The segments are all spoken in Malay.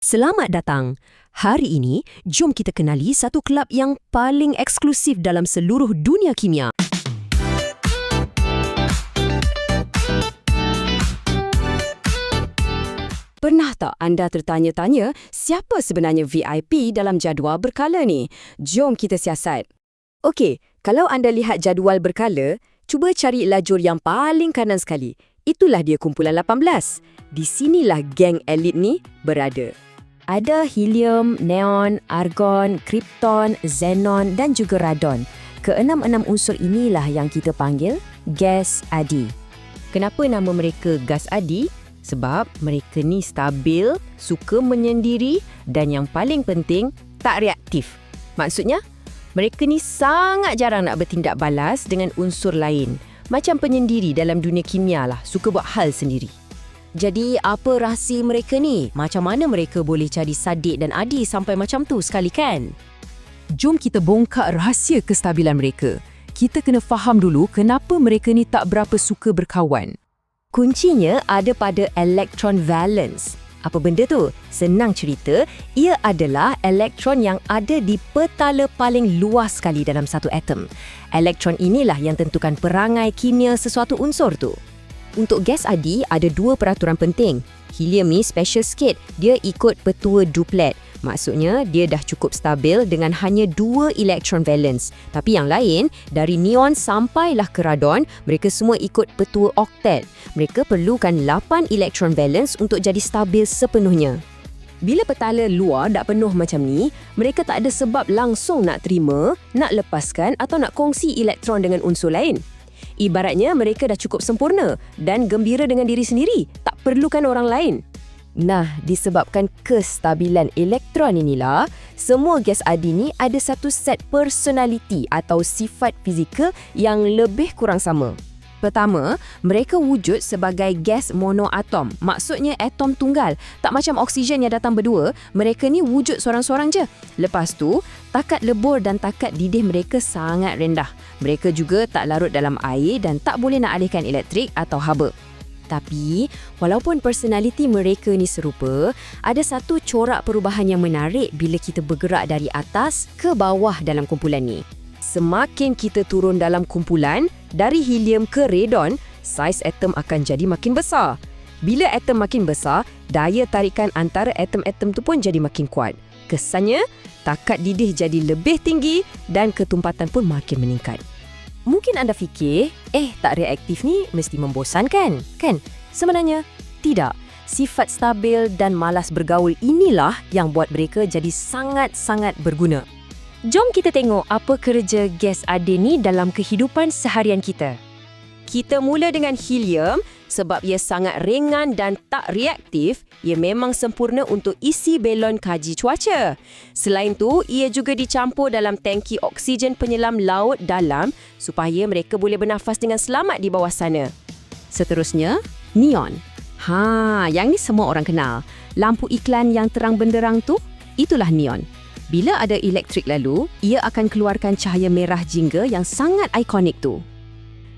Selamat datang. Hari ini, jom kita kenali satu kelab yang paling eksklusif dalam seluruh dunia kimia. Pernah tak anda tertanya-tanya siapa sebenarnya VIP dalam jadual berkala ni? Jom kita siasat. Okey, kalau anda lihat jadual berkala, cuba cari lajur yang paling kanan sekali. Itulah dia kumpulan 18. Di sinilah geng elit ni berada. Ada helium, neon, argon, krypton, xenon dan juga radon. Keenam-enam unsur inilah yang kita panggil gas adi. Kenapa nama mereka gas adi? Sebab mereka ni stabil, suka menyendiri dan yang paling penting, tak reaktif. Maksudnya, mereka ni sangat jarang nak bertindak balas dengan unsur lain. Macam penyendiri dalam dunia kimia lah, suka buat hal sendiri. Jadi, apa rahsia mereka ni? Macam mana mereka boleh jadi Sadiq dan Adi sampai macam tu sekali kan? Jom kita bongkar rahsia kestabilan mereka. Kita kena faham dulu kenapa mereka ni tak berapa suka berkawan. Kuncinya ada pada electron valence. Apa benda tu? Senang cerita, ia adalah elektron yang ada di petala paling luas sekali dalam satu atom. Elektron inilah yang tentukan perangai kimia sesuatu unsur tu. Untuk gas adi, ada dua peraturan penting. Helium ni special sikit, dia ikut petua duplet. Maksudnya, dia dah cukup stabil dengan hanya 2 elektron valence. Tapi yang lain, dari neon sampailah ke radon, mereka semua ikut petua oktet. Mereka perlukan 8 elektron valence untuk jadi stabil sepenuhnya. Bila petala luar tak penuh macam ni, mereka tak ada sebab langsung nak terima, nak lepaskan atau nak kongsi elektron dengan unsur lain. Ibaratnya mereka dah cukup sempurna dan gembira dengan diri sendiri, tak perlukan orang lain. Nah, disebabkan kestabilan elektron inilah, semua gas adi ni ada satu set personality atau sifat fizikal yang lebih kurang sama. Pertama, mereka wujud sebagai gas monoatom. Maksudnya atom tunggal. Tak macam oksigen yang datang berdua, mereka ni wujud seorang-seorang je. Lepas tu, takat lebur dan takat didih mereka sangat rendah. Mereka juga tak larut dalam air dan tak boleh nak alihkan elektrik atau haba. Tapi, walaupun personaliti mereka ni serupa, ada satu corak perubahan yang menarik bila kita bergerak dari atas ke bawah dalam kumpulan ni. Semakin kita turun dalam kumpulan, dari helium ke radon, saiz atom akan jadi makin besar. Bila atom makin besar, daya tarikan antara atom-atom tu pun jadi makin kuat. Kesannya, takat didih jadi lebih tinggi dan ketumpatan pun makin meningkat. Mungkin anda fikir, tak reaktif ni mesti membosankan, kan? Sebenarnya, tidak. Sifat stabil dan malas bergaul inilah yang buat mereka jadi sangat-sangat berguna. Jom kita tengok apa kerja gas adi ni dalam kehidupan seharian kita. Kita mula dengan helium sebab ia sangat ringan dan tak reaktif. Ia memang sempurna untuk isi belon kaji cuaca. Selain tu, ia juga dicampur dalam tangki oksigen penyelam laut dalam supaya mereka boleh bernafas dengan selamat di bawah sana. Seterusnya, neon. Yang ni semua orang kenal. Lampu iklan yang terang benderang tu, itulah neon. Bila ada elektrik lalu, ia akan keluarkan cahaya merah jingga yang sangat ikonik tu.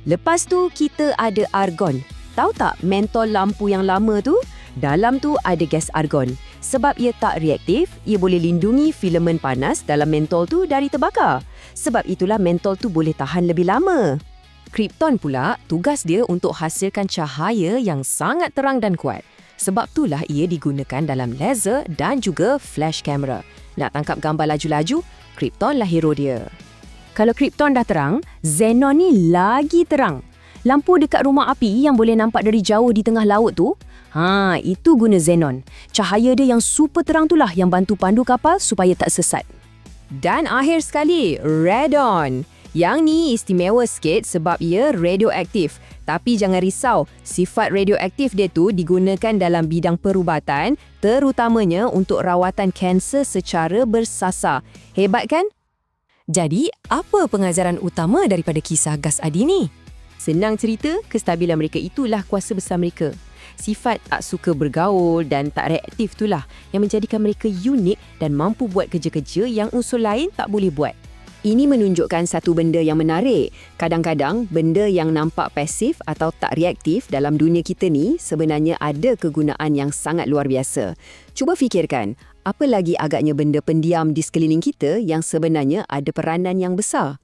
Lepas tu, kita ada argon. Tahu tak mentol lampu yang lama tu? Dalam tu ada gas argon. Sebab ia tak reaktif, ia boleh lindungi filamen panas dalam mentol tu dari terbakar. Sebab itulah mentol tu boleh tahan lebih lama. Krypton pula, tugas dia untuk hasilkan cahaya yang sangat terang dan kuat. Sebab itulah ia digunakan dalam laser dan juga flash camera. Nak tangkap gambar laju-laju, krypton lah hero dia. Kalau krypton dah terang, xenon ni lagi terang. Lampu dekat rumah api yang boleh nampak dari jauh di tengah laut tu, itu guna xenon. Cahaya dia yang super terang itulah yang bantu pandu kapal supaya tak sesat. Dan akhir sekali, radon. Yang ni istimewa sikit sebab ia radioaktif. Tapi jangan risau, sifat radioaktif dia tu digunakan dalam bidang perubatan, terutamanya untuk rawatan kanser secara bersasar. Hebat kan? Jadi, apa pengajaran utama daripada kisah gas adi ni? Senang cerita, kestabilan mereka itulah kuasa besar mereka. Sifat tak suka bergaul dan tak reaktif itulah yang menjadikan mereka unik dan mampu buat kerja-kerja yang unsur lain tak boleh buat. Ini menunjukkan satu benda yang menarik. Kadang-kadang, benda yang nampak pasif atau tak reaktif dalam dunia kita ni sebenarnya ada kegunaan yang sangat luar biasa. Cuba fikirkan, apa lagi agaknya benda pendiam di sekeliling kita yang sebenarnya ada peranan yang besar?